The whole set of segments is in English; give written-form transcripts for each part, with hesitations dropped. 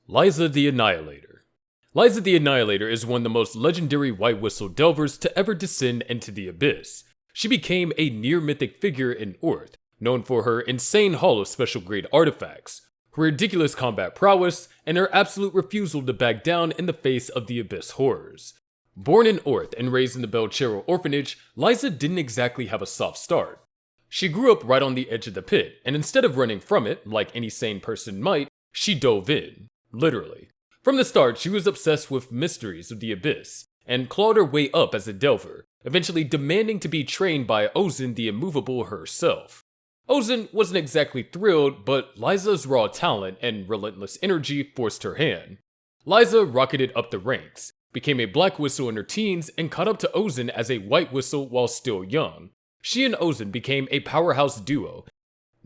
Lyza the Annihilator. Lyza the Annihilator is one of the most legendary White Whistle delvers to ever descend into the abyss. She became a near-mythic figure in Orth, known for her insane haul of special-grade artifacts, her ridiculous combat prowess, and her absolute refusal to back down in the face of the abyss horrors. Born in Orth and raised in the Belchero orphanage, Lyza didn't exactly have a soft start. She grew up right on the edge of the pit, and instead of running from it, like any sane person might, she dove in. Literally. From the start, she was obsessed with mysteries of the abyss, and clawed her way up as a delver, eventually demanding to be trained by Ozen the Immovable herself. Ozen wasn't exactly thrilled, but Lyza's raw talent and relentless energy forced her hand. Lyza rocketed up the ranks, became a Black Whistle in her teens, and caught up to Ozen as a White Whistle while still young. She and Ozen became a powerhouse duo,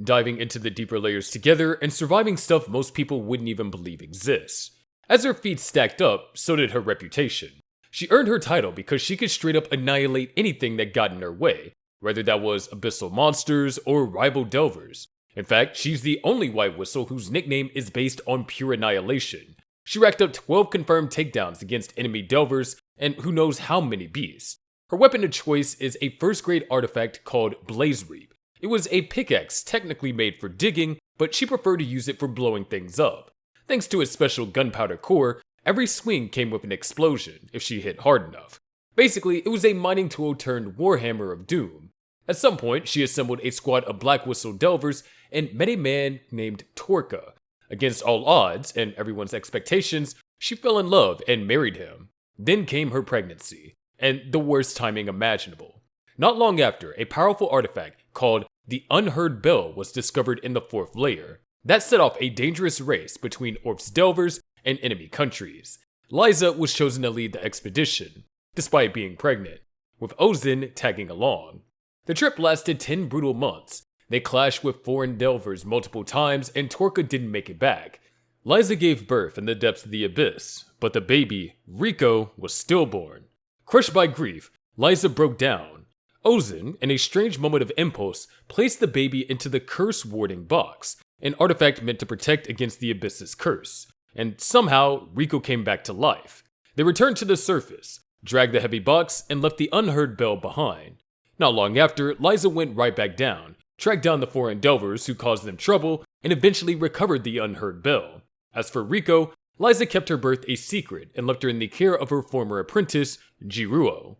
diving into the deeper layers together and surviving stuff most people wouldn't even believe exists. As her feats stacked up, so did her reputation. She earned her title because she could straight up annihilate anything that got in her way, whether that was abyssal monsters or rival delvers. In fact, she's the only White Whistle whose nickname is based on pure annihilation. She racked up 12 confirmed takedowns against enemy delvers and who knows how many beasts. Her weapon of choice is a first-grade artifact called Blaze Reap. It was a pickaxe technically made for digging, but she preferred to use it for blowing things up. Thanks to its special gunpowder core, every swing came with an explosion if she hit hard enough. Basically, it was a mining tool turned warhammer of doom. At some point, she assembled a squad of Black Whistle delvers and met a man named Torka. Against all odds and everyone's expectations, she fell in love and married him. Then came her pregnancy, and the worst timing imaginable. Not long after, a powerful artifact called the Unheard Bell was discovered in the 4th layer. That set off a dangerous race between Orth's delvers and enemy countries. Lyza was chosen to lead the expedition, despite being pregnant, with Ozen tagging along. The trip lasted 10 brutal months. They clashed with foreign delvers multiple times and Torka didn't make it back. Lyza gave birth in the depths of the abyss, but the baby, Riko, was stillborn. Crushed by grief, Lyza broke down. Ozen, in a strange moment of impulse, placed the baby into the curse warding box, an artifact meant to protect against the abyss's curse. And somehow, Riko came back to life. They returned to the surface, dragged the heavy box, and left the Unheard Bell behind. Not long after, Lyza went right back down, tracked down the foreign delvers who caused them trouble, and eventually recovered the Unheard Bell. As for Riko, Lyza kept her birth a secret and left her in the care of her former apprentice, Juusou.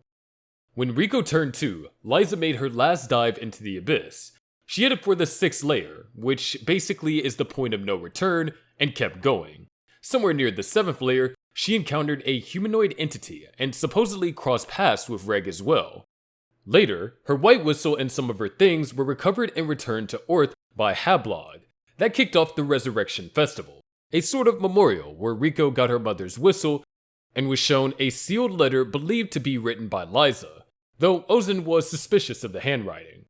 When Riko turned 2, Lyza made her last dive into the abyss. She headed for the 6th layer, which basically is the point of no return, and kept going. Somewhere near the 7th layer, she encountered a humanoid entity and supposedly crossed paths with Reg as well. Later, her White Whistle and some of her things were recovered and returned to Orth by Hablog. That kicked off the Resurrection Festival, a sort of memorial where Riko got her mother's whistle and was shown a sealed letter believed to be written by Lyza, though Ozen was suspicious of the handwriting.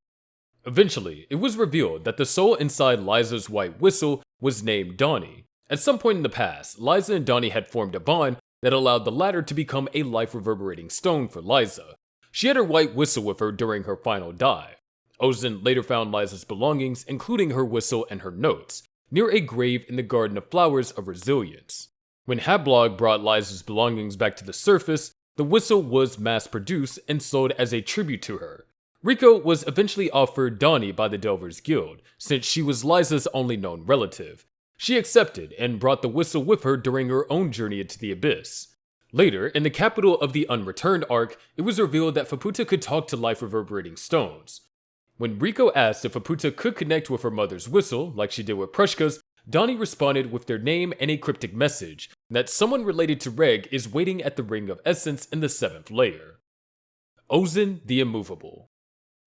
Eventually, it was revealed that the soul inside Lyza's White Whistle was named Donnie. At some point in the past, Lyza and Donnie had formed a bond that allowed the latter to become a life-reverberating stone for Lyza. She had her White Whistle with her during her final dive. Ozen later found Lyza's belongings, including her whistle and her notes, near a grave in the Garden of Flowers of Resilience. When Hablog brought Lyza's belongings back to the surface, the whistle was mass-produced and sold as a tribute to her. Riko was eventually offered Donnie by the Delvers Guild, since she was Lyza's only known relative. She accepted and brought the whistle with her during her own journey into the abyss. Later, in the capital of the Unreturned arc, it was revealed that Faputa could talk to life-reverberating stones. When Riko asked if Faputa could connect with her mother's whistle, like she did with Prushka's, Donnie responded with their name and a cryptic message that someone related to Reg is waiting at the Ring of Essence in the 7th layer. Ozen the Immovable.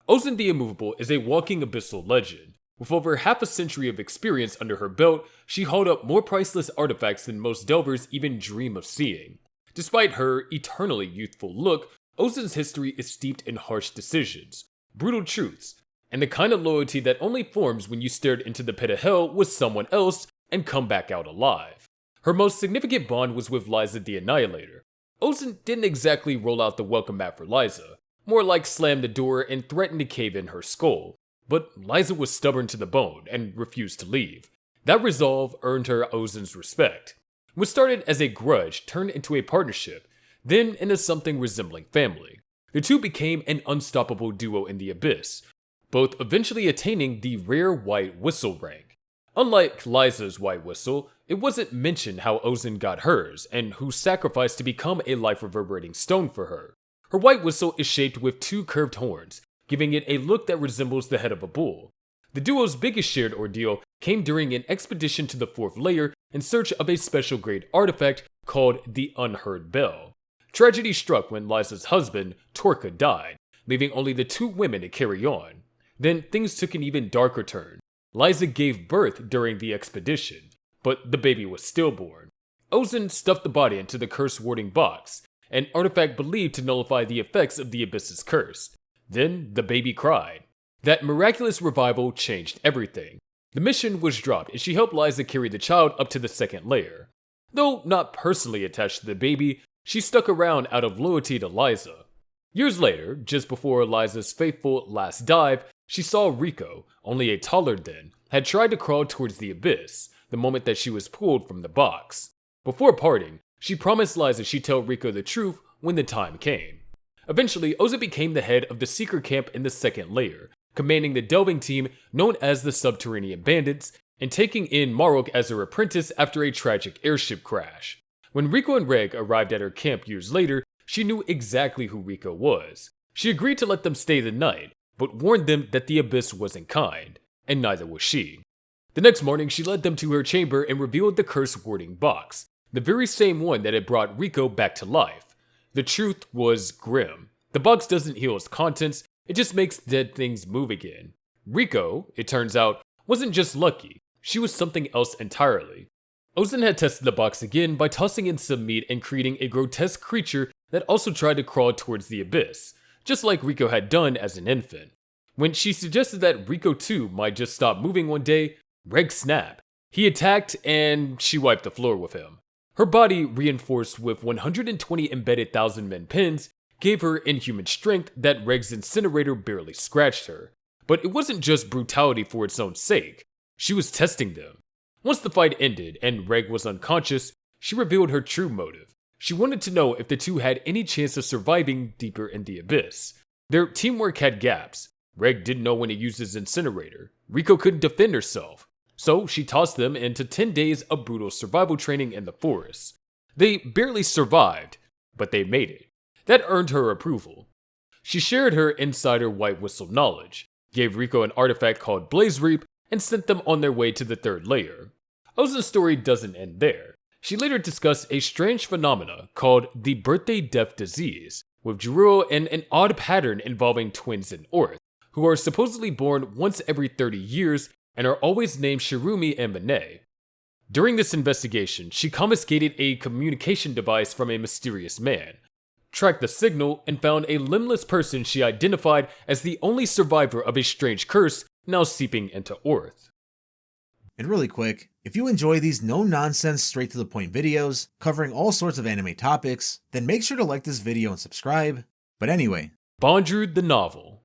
Ozen the Immovable is a walking abyssal legend. With over half a century of experience under her belt, she hauled up more priceless artifacts than most delvers even dream of seeing. Despite her eternally youthful look, Ozen's history is steeped in harsh decisions, brutal truths, and the kind of loyalty that only forms when you stared into the pit of hell with someone else and come back out alive. Her most significant bond was with Lyza the Annihilator. Ozen didn't exactly roll out the welcome mat for Lyza, more like slam the door and threaten to cave in her skull. But Lyza was stubborn to the bone and refused to leave. That resolve earned her Ozen's respect. What started as a grudge turned into a partnership, then into something resembling family. The two became an unstoppable duo in the Abyss, both eventually attaining the rare White Whistle rank. Unlike Lyza's White Whistle, it wasn't mentioned how Ozen got hers, and who sacrificed to become a life-reverberating stone for her. Her White Whistle is shaped with two curved horns, giving it a look that resembles the head of a bull. The duo's biggest shared ordeal came during an expedition to the 4th layer in search of a special grade artifact called the Unheard Bell. Tragedy struck when Lyza's husband, Torka, died, leaving only the two women to carry on. Then things took an even darker turn. Lyza gave birth during the expedition, but the baby was stillborn. Ozen stuffed the body into the curse-warding box, an artifact believed to nullify the effects of the Abyss's curse. Then the baby cried. That miraculous revival changed everything. The mission was dropped and she helped Lyza carry the child up to the 2nd layer. Though not personally attached to the baby, she stuck around out of loyalty to Lyza. Years later, just before Lyza's faithful last dive, she saw Riko, only a taller then, had tried to crawl towards the Abyss the moment that she was pulled from the box. Before parting, she promised Lyza she'd tell Riko the truth when the time came. Eventually, Ozen became the head of the Seeker camp in the 2nd layer, commanding the delving team known as the Subterranean Bandits, and taking in Marok as her apprentice after a tragic airship crash. When Riko and Reg arrived at her camp years later, she knew exactly who Riko was. She agreed to let them stay the night, but warned them that the Abyss wasn't kind, and neither was she. The next morning, she led them to her chamber and revealed the curse-warding box, the very same one that had brought Riko back to life. The truth was grim. The box doesn't heal its contents, it just makes dead things move again. Riko, it turns out, wasn't just lucky, she was something else entirely. Ozen had tested the box again by tossing in some meat and creating a grotesque creature that also tried to crawl towards the Abyss, just like Riko had done as an infant. When she suggested that Riko too might just stop moving one day, Reg snapped. He attacked and she wiped the floor with him. Her body, reinforced with 120 embedded 1,000-men pins, gave her inhuman strength that Reg's incinerator barely scratched her. But it wasn't just brutality for its own sake. She was testing them. Once the fight ended and Reg was unconscious, she revealed her true motive. She wanted to know if the two had any chance of surviving deeper in the Abyss. Their teamwork had gaps. Reg didn't know when to use his incinerator. Riko couldn't defend herself. So she tossed them into 10 days of brutal survival training in the forest. They barely survived, but they made it. That earned her approval. She shared her insider White Whistle knowledge, gave Riko an artifact called Blaze Reap, and sent them on their way to the 3rd layer. Ozen's story doesn't end there. She later discussed a strange phenomena called the birthday-death disease, with Juusou and an odd pattern involving twins in Orth, who are supposedly born once every 30 years and are always named Shirumi and Mine. During this investigation, she confiscated a communication device from a mysterious man, tracked the signal, and found a limbless person she identified as the only survivor of a strange curse now seeping into Orth. And really quick, if you enjoy these no-nonsense, straight-to-the-point videos covering all sorts of anime topics, then make sure to like this video and subscribe. But anyway, Bondrewd the Novel.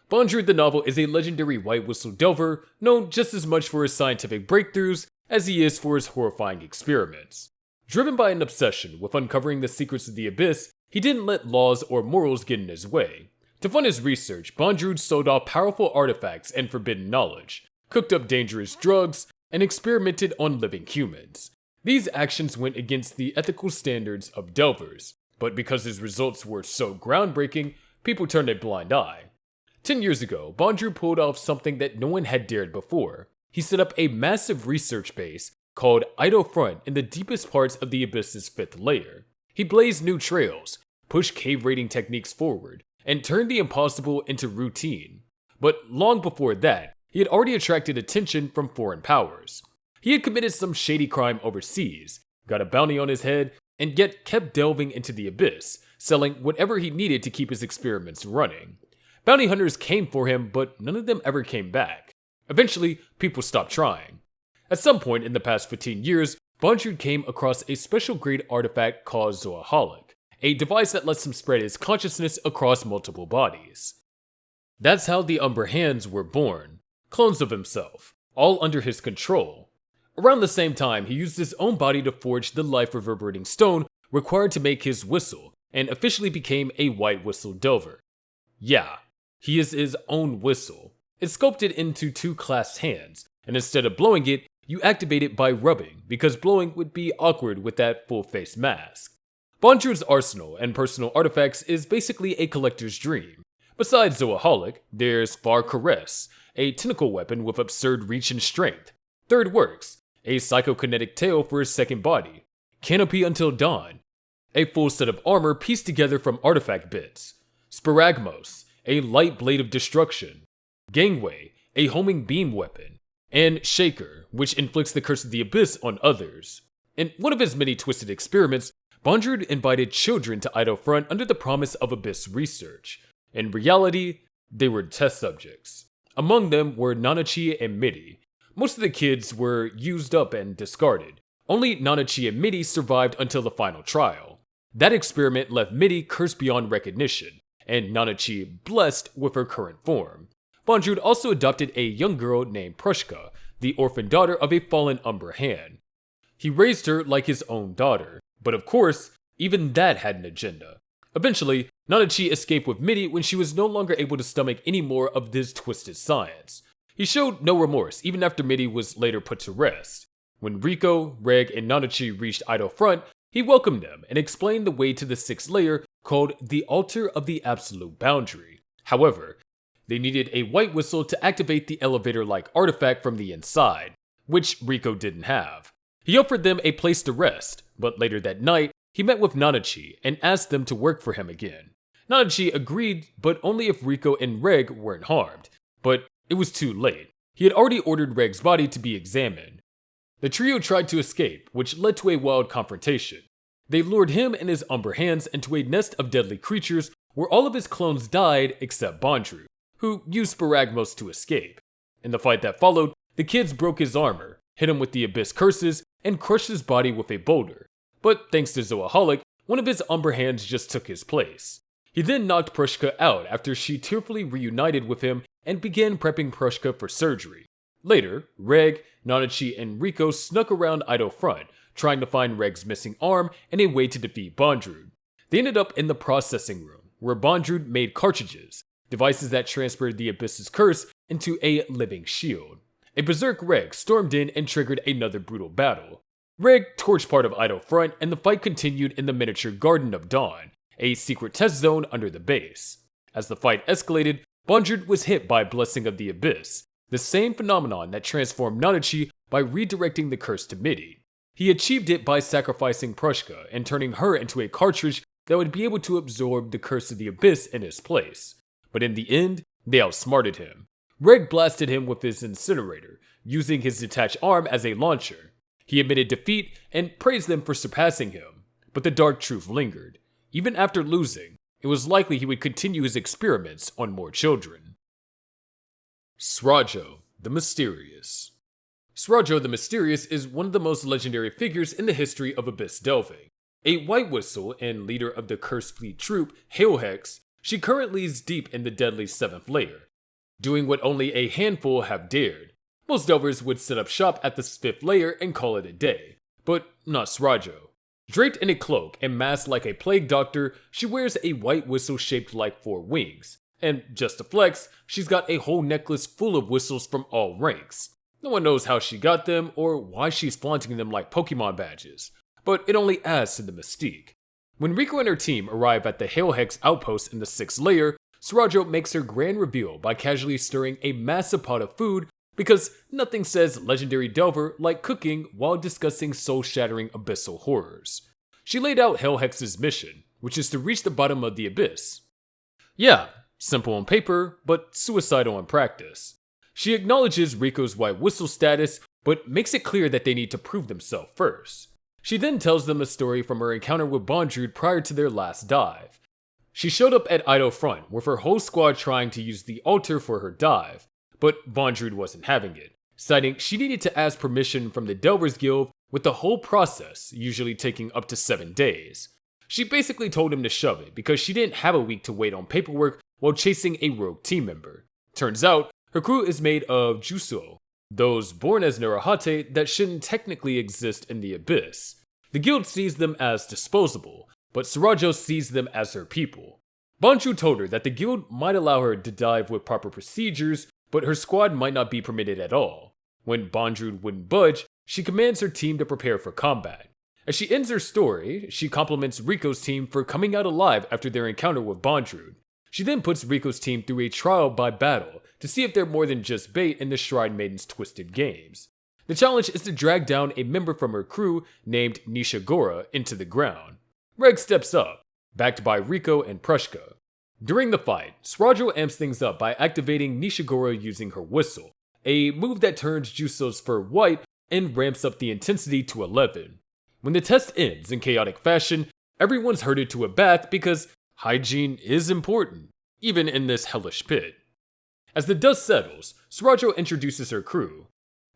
Bondrewd the Novel is a legendary White Whistle delver known just as much for his scientific breakthroughs as he is for his horrifying experiments. Driven by an obsession with uncovering the secrets of the Abyss, he didn't let laws or morals get in his way. To fund his research, Bondrewd sold off powerful artifacts and forbidden knowledge, cooked up dangerous drugs, and experimented on living humans. These actions went against the ethical standards of delvers, but because his results were so groundbreaking, people turned a blind eye. 10 years ago, Bondrewd pulled off something that no one had dared before. He set up a massive research base called Idle Front in the deepest parts of the Abyss's 5th layer. He blazed new trails, pushed cave raiding techniques forward, and turned the impossible into routine. But long before that, he had already attracted attention from foreign powers. He had committed some shady crime overseas, got a bounty on his head, and yet kept delving into the Abyss, selling whatever he needed to keep his experiments running. Bounty hunters came for him, but none of them ever came back. Eventually, people stopped trying. At some point in the past 15 years, Bondrewd came across a special grade artifact called Zoaholic, a device that lets him spread his consciousness across multiple bodies. That's how the Umber Hands were born, clones of himself, all under his control. Around the same time, he used his own body to forge the life-reverberating stone required to make his whistle, and officially became a white whistle delver. Yeah, he is his own whistle. It's sculpted into two clasped hands, and instead of blowing it, you activate it by rubbing, because blowing would be awkward with that full-face mask. Bondrewd's arsenal and personal artifacts is basically a collector's dream. Besides Zoaholic, there's Far Caress, a tentacle weapon with absurd reach and strength. Third Works, a psychokinetic tail for his second body. Canopy Until Dawn, a full set of armor pieced together from artifact bits. Sparagmos, a light blade of destruction. Gangway, a homing beam weapon. And Shaker, which inflicts the curse of the abyss on others. In one of his many twisted experiments, Bondrewd invited children to Idle Front under the promise of abyss research. In reality, they were test subjects. Among them were Nanachi and Midi. Most of the kids were used up and discarded. Only Nanachi and Midi survived until the final trial. That experiment left Midi cursed beyond recognition, and Nanachi blessed with her current form. Bondrewd also adopted a young girl named Prushka, the orphan daughter of a fallen Umbra Hand. He raised her like his own daughter, but of course, even that had an agenda. Eventually, Nanachi escaped with Midi when she was no longer able to stomach any more of this twisted science. He showed no remorse even after Midi was later put to rest. When Riko, Reg, and Nanachi reached Idle Front, he welcomed them and explained the way to the sixth layer called the Altar of the Absolute Boundary. However, they needed a white whistle to activate the elevator-like artifact from the inside, which Riko didn't have. He offered them a place to rest, but later that night, he met with Nanachi and asked them to work for him again. Nanachi agreed, but only if Riko and Reg weren't harmed. But it was too late. He had already ordered Reg's body to be examined. The trio tried to escape, which led to a wild confrontation. They lured him and his Umbra Hands into a nest of deadly creatures where all of his clones died except Bondrewd, who used Sparagmos to escape. In the fight that followed, the kids broke his armor, hit him with the abyss curses, and crushed his body with a boulder. But thanks to Zoaholic, one of his Umbra Hands just took his place. He then knocked Prushka out after she tearfully reunited with him and began prepping Prushka for surgery. Later, Reg, Nanachi, and Riko snuck around Idle Front, trying to find Reg's missing arm and a way to defeat Bondrewd. They ended up in the processing room, where Bondrewd made cartridges, devices that transferred the Abyss's curse into a living shield. A berserk Reg stormed in and triggered another brutal battle. Reg torched part of Idle Front, and the fight continued in the miniature Garden of Dawn, a secret test zone under the base. As the fight escalated, Bondrewd was hit by Blessing of the Abyss, the same phenomenon that transformed Nanachi by redirecting the curse to Midi. He achieved it by sacrificing Prushka and turning her into a cartridge that would be able to absorb the curse of the Abyss in his place. But in the end, they outsmarted him. Reg blasted him with his incinerator, using his detached arm as a launcher. He admitted defeat and praised them for surpassing him, but the dark truth lingered. Even after losing, it was likely he would continue his experiments on more children. Srajo the Mysterious. Srajo the Mysterious is one of the most legendary figures in the history of abyss delving. A white whistle and leader of the Cursed Fleet troupe, Hail Hex, she currently is deep in the deadly 7th layer, doing what only a handful have dared. Most delvers would set up shop at the 5th layer and call it a day, but not Srajo. Draped in a cloak and masked like a plague doctor, she wears a white whistle shaped like 4 wings, and just to flex, she's got a whole necklace full of whistles from all ranks. No one knows how she got them or why she's flaunting them like Pokemon badges, but it only adds to the mystique. When Riko and her team arrive at the Hail Hex outpost in the 6th layer, Srajo makes her grand reveal by casually stirring a massive pot of food because nothing says legendary delver like cooking while discussing soul-shattering abyssal horrors. She laid out Hail Hex's mission, which is to reach the bottom of the abyss. Yeah, simple on paper, but suicidal in practice. She acknowledges Riko's white whistle status, but makes it clear that they need to prove themselves first. She then tells them a story from her encounter with Bondrewd prior to their last dive. She showed up at Idle Front with her whole squad trying to use the altar for her dive, but Bondrewd wasn't having it, citing she needed to ask permission from the Delvers Guild, with the whole process usually taking up to 7 days. She basically told him to shove it because she didn't have a week to wait on paperwork while chasing a rogue team member. Turns out, her crew is made of Juusou, those born as Naruhate that shouldn't technically exist in the Abyss. The guild sees them as disposable, but Srajo sees them as her people. Bondrewd told her that the guild might allow her to dive with proper procedures, but her squad might not be permitted at all. When Bondrewd wouldn't budge, she commands her team to prepare for combat. As she ends her story, she compliments Riko's team for coming out alive after their encounter with Bondrewd. She then puts Riko's team through a trial by battle to see if they're more than just bait in the Shrine Maiden's twisted games. The challenge is to drag down a member from her crew named Nishigora into the ground. Reg steps up, backed by Riko and Prushka. During the fight, Srajo amps things up by activating Nishigora using her whistle, a move that turns Juusou's fur white and ramps up the intensity to 11. When the test ends in chaotic fashion, everyone's herded to a bath because hygiene is important, even in this hellish pit. As the dust settles, Srajo introduces her crew: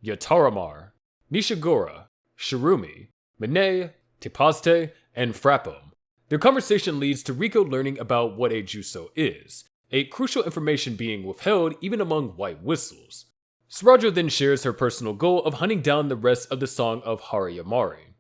Yataramar, Nishigora, Shirumi, Mine, Tepaste, and Frappum. Their conversation leads to Riko learning about what a Juusou is, a crucial information being withheld even among white whistles. Srajo then shares her personal goal of hunting down the rest of the Song of Hariyamari.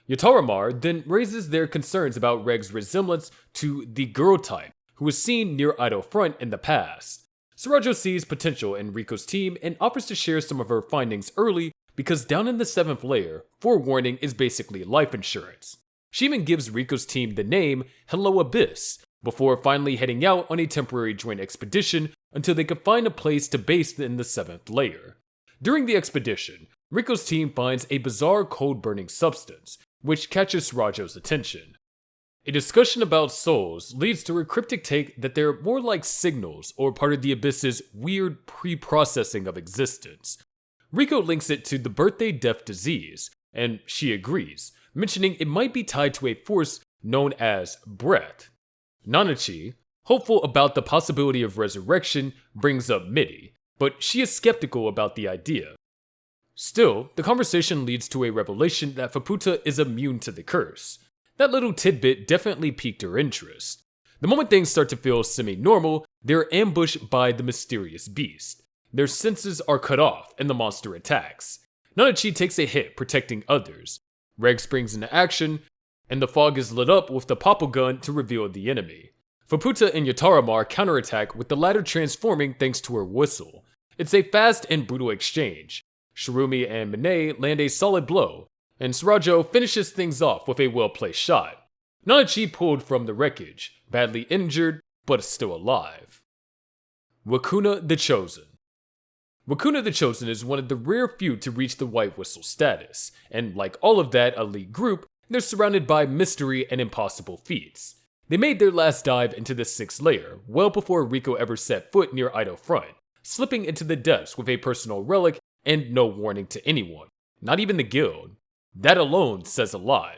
Yataramar then raises their concerns about Reg's resemblance to the girl type who was seen near Idle Front in the past. Srajo sees potential in Riko's team and offers to share some of her findings early because down in the 7th layer, forewarning is basically life insurance. She even gives Riko's team the name Hello Abyss before finally heading out on a temporary joint expedition until they could find a place to base in the 7th layer. During the expedition, Riko's team finds a bizarre cold-burning substance, which catches Srajo's attention. A discussion about souls leads to a cryptic take that they're more like signals or part of the Abyss's weird pre-processing of existence. Riko links it to the birthday-death disease, and she agrees, mentioning it might be tied to a force known as breath. Nanachi, hopeful about the possibility of resurrection, brings up Midi, but she is skeptical about the idea. Still, the conversation leads to a revelation that Faputa is immune to the curse. That little tidbit definitely piqued her interest. The moment things start to feel semi-normal, they're ambushed by the mysterious beast. Their senses are cut off and the monster attacks. Nanachi takes a hit protecting others. Reg springs into action, and the fog is lit up with the popple gun to reveal the enemy. Faputa and Yataramar counterattack with the latter transforming thanks to her whistle. It's a fast and brutal exchange. Shirumi and Mine land a solid blow, and Srajo finishes things off with a well-placed shot. Nanachi pulled from the wreckage, badly injured, but still alive. Wakuna the Chosen. Wakuna the Chosen is one of the rare few to reach the White Whistle status, and like all of that elite group, they're surrounded by mystery and impossible feats. They made their last dive into the 6th layer, well before Riko ever set foot near Idle Front, slipping into the depths with a personal relic and no warning to anyone, not even the guild. That alone says a lot.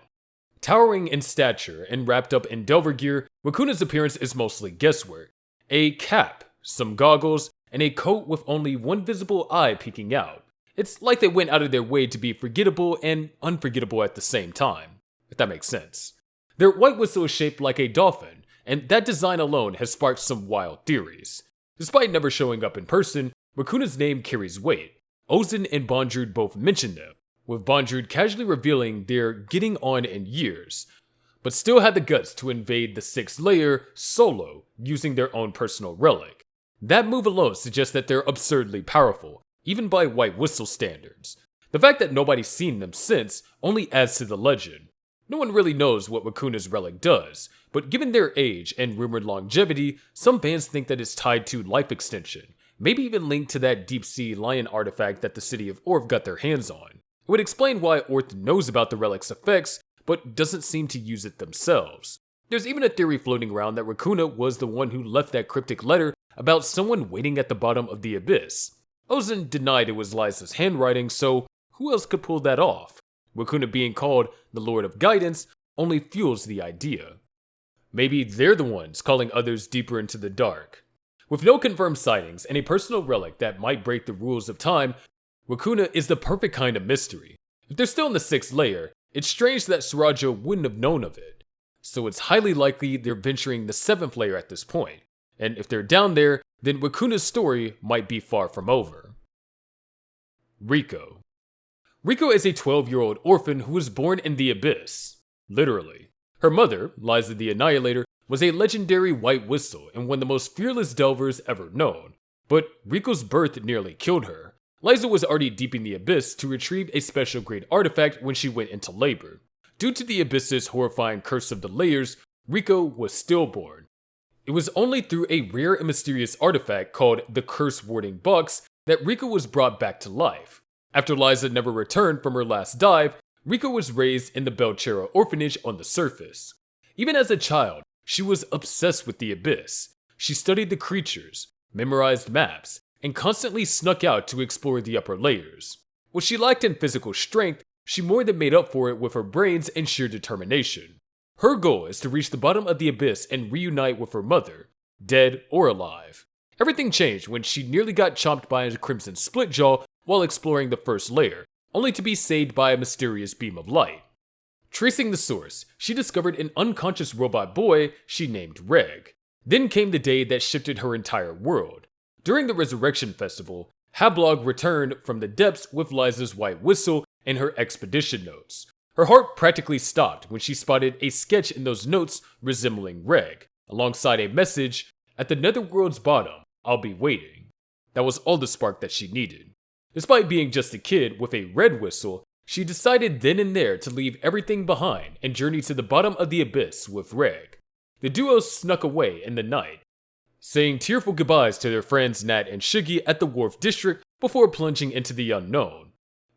Towering in stature and wrapped up in Delver gear, Wakuna's appearance is mostly guesswork. A cap, some goggles, and a coat with only one visible eye peeking out. It's like they went out of their way to be forgettable and unforgettable at the same time, if that makes sense. Their white whistle is shaped like a dolphin, and that design alone has sparked some wild theories. Despite never showing up in person, Wakuna's name carries weight. Ozen and Bondrewd both mention them, with Bondrewd casually revealing they're getting on in years, but still had the guts to invade the 6th layer solo using their own personal relic. That move alone suggests that they're absurdly powerful, even by White Whistle standards. The fact that nobody's seen them since only adds to the legend. No one really knows what Wakuna's relic does, but given their age and rumored longevity, some fans think that it's tied to life extension, maybe even linked to that deep-sea lion artifact that the city of Orth got their hands on. It would explain why Orth knows about the relic's effects, but doesn't seem to use it themselves. There's even a theory floating around that Wakuna was the one who left that cryptic letter about someone waiting at the bottom of the abyss. Ozen denied it was Lyza's handwriting, so who else could pull that off? Wakuna being called the Lord of Guidance only fuels the idea. Maybe they're the ones calling others deeper into the dark. With no confirmed sightings and a personal relic that might break the rules of time, Wakuna is the perfect kind of mystery. If they're still in the 6th layer, it's strange that Srajo wouldn't have known of it. So it's highly likely they're venturing the 7th layer at this point. And if they're down there, then Wakuna's story might be far from over. Riko. Riko is a 12-year-old orphan who was born in the Abyss. Literally. Her mother, Lyza the Annihilator, was a legendary white whistle and one of the most fearless delvers ever known. But Riko's birth nearly killed her. Lyza was already deep in the Abyss to retrieve a special grade artifact when she went into labor. Due to the Abyss's horrifying curse of the layers, Riko was stillborn. It was only through a rare and mysterious artifact called the Curse Warding Box that Riko was brought back to life. After Lyza never returned from her last dive, Riko was raised in the Belchera orphanage on the surface. Even as a child, she was obsessed with the Abyss. She studied the creatures, memorized maps, and constantly snuck out to explore the upper layers. What she lacked in physical strength, she more than made up for it with her brains and sheer determination. Her goal is to reach the bottom of the Abyss and reunite with her mother, dead or alive. Everything changed when she nearly got chomped by a crimson splitjaw while exploring the first layer, only to be saved by a mysterious beam of light. Tracing the source, she discovered an unconscious robot boy she named Reg. Then came the day that shifted her entire world. During the Resurrection Festival, Hablog returned from the depths with Lyza's white whistle and her expedition notes. Her heart practically stopped when she spotted a sketch in those notes resembling Reg, alongside a message, "At the netherworld's bottom, I'll be waiting." That was all the spark that she needed. Despite being just a kid with a red whistle, she decided then and there to leave everything behind and journey to the bottom of the Abyss with Reg. The duo snuck away in the night, saying tearful goodbyes to their friends Nat and Shiggy at the Wharf District before plunging into the unknown.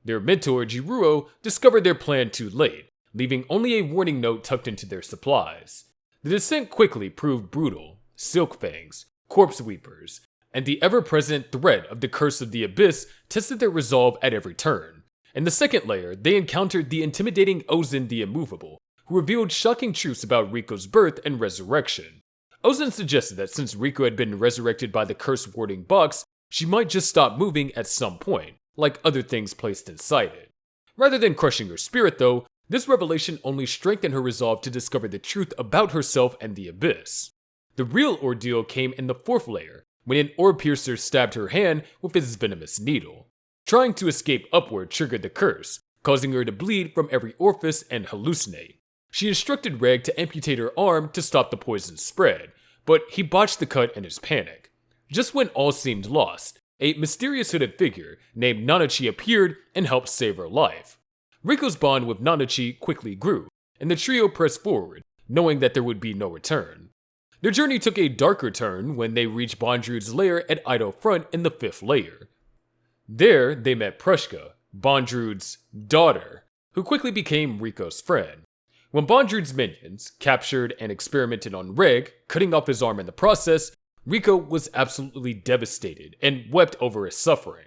Their mentor, Juusou, discovered their plan too late, leaving only a warning note tucked into their supplies. The descent quickly proved brutal. Silk fangs, corpse weepers, and the ever-present threat of the Curse of the Abyss tested their resolve at every turn. In the second layer, they encountered the intimidating Ozen the Immovable, who revealed shocking truths about Riko's birth and resurrection. Ozen suggested that since Riko had been resurrected by the Curse Warding Box, she might just stop moving at some point, like other things placed inside it. Rather than crushing her spirit though, this revelation only strengthened her resolve to discover the truth about herself and the Abyss. The real ordeal came in the fourth layer, when an orb piercer stabbed her hand with his venomous needle. Trying to escape upward triggered the curse, causing her to bleed from every orifice and hallucinate. She instructed Reg to amputate her arm to stop the poison spread, but he botched the cut in his panic. Just when all seemed lost, a mysterious hooded figure named Nanachi appeared and helped save her life. Riko's bond with Nanachi quickly grew, and the trio pressed forward, knowing that there would be no return. Their journey took a darker turn when they reached Bondrewd's lair at Idle Front in the fifth layer. There, they met Prushka, Bondrewd's daughter, who quickly became Riko's friend. When Bondrewd's minions captured and experimented on Reg, cutting off his arm in the process, Riko was absolutely devastated and wept over his suffering.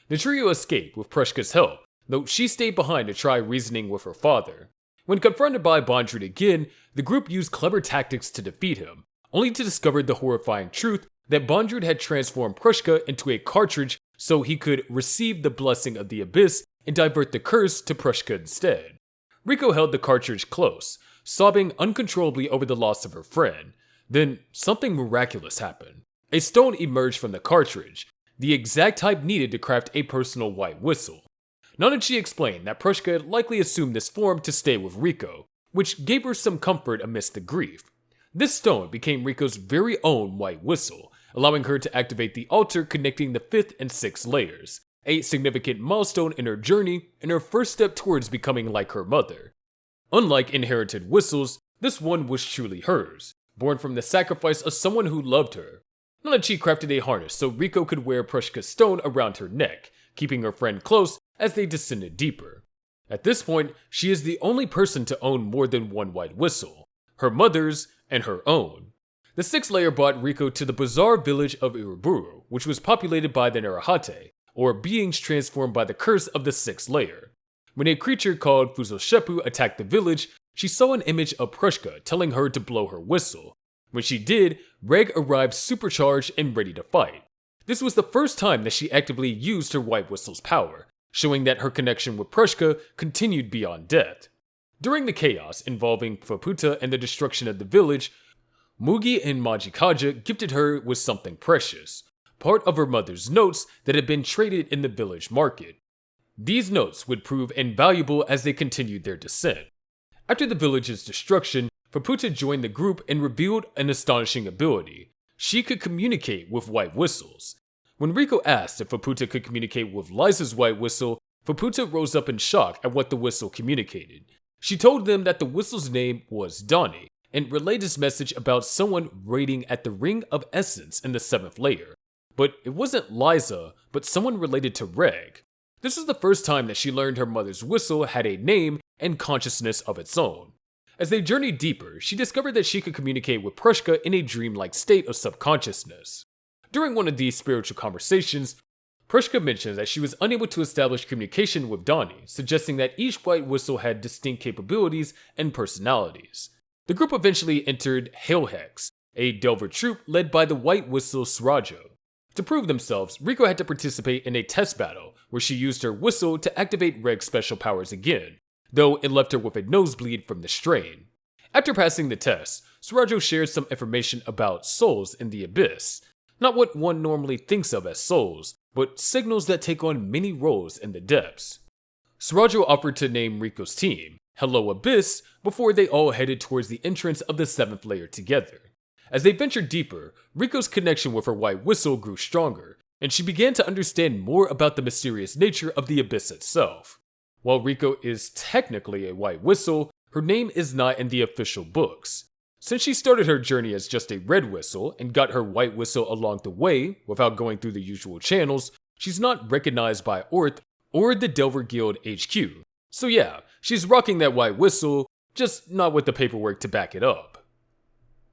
The trio escaped with Prushka's help, though she stayed behind to try reasoning with her father. When confronted by Bondrewd again, the group used clever tactics to defeat him, only to discover the horrifying truth that Bondrewd had transformed Prushka into a cartridge so he could receive the blessing of the Abyss and divert the curse to Prushka instead. Riko held the cartridge close, sobbing uncontrollably over the loss of her friend. Then, something miraculous happened. A stone emerged from the cartridge, the exact type needed to craft a personal white whistle. Nanachi explained that Prushka had likely assumed this form to stay with Riko, which gave her some comfort amidst the grief. This stone became Riko's very own white whistle, allowing her to activate the altar connecting the fifth and sixth layers, a significant milestone in her journey and her first step towards becoming like her mother. Unlike inherited whistles, this one was truly hers, born from the sacrifice of someone who loved her. Nanachi crafted a harness so Riko could wear Prushka's stone around her neck, keeping her friend close as they descended deeper. At this point, she is the only person to own more than one white whistle, her mother's and her own. The sixth layer brought Riko to the bizarre village of Uruburu, which was populated by the Narahate, or beings transformed by the curse of the sixth layer. When a creature called Fuzoshepu attacked the village, she saw an image of Prushka telling her to blow her whistle. When she did, Reg arrived supercharged and ready to fight. This was the first time that she actively used her white whistle's power, showing that her connection with Prushka continued beyond death. During the chaos involving Faputa and the destruction of the village, Mugi and Majikaja gifted her with something precious, part of her mother's notes that had been traded in the village market. These notes would prove invaluable as they continued their descent. After the village's destruction, Faputa joined the group and revealed an astonishing ability. She could communicate with white whistles. When Riko asked if Faputa could communicate with Lyza's white whistle, Faputa rose up in shock at what the whistle communicated. She told them that the whistle's name was Donnie, and relayed this message about someone raiding at the Ring of Essence in the 7th layer. But it wasn't Lyza, but someone related to Reg. This was the first time that she learned her mother's whistle had a name and consciousness of its own. As they journeyed deeper, she discovered that she could communicate with Prushka in a dreamlike state of subconsciousness. During one of these spiritual conversations, Prushka mentioned that she was unable to establish communication with Donnie, suggesting that each white whistle had distinct capabilities and personalities. The group eventually entered Hail Hex, a Delver troupe led by the white whistle Srajo. To prove themselves, Riko had to participate in a test battle where she used her whistle to activate Reg's special powers again, though it left her with a nosebleed from the strain. After passing the test, Srajo shared some information about souls in the abyss. Not what one normally thinks of as souls, but signals that take on many roles in the depths. Srajo offered to name Riko's team Hello Abyss before they all headed towards the entrance of the 7th layer together. As they ventured deeper, Riko's connection with her white whistle grew stronger, and she began to understand more about the mysterious nature of the abyss itself. While Riko is technically a white whistle, her name is not in the official books. Since she started her journey as just a red whistle and got her white whistle along the way without going through the usual channels, she's not recognized by Orth or the Delver Guild HQ. So yeah, she's rocking that white whistle, just not with the paperwork to back it up.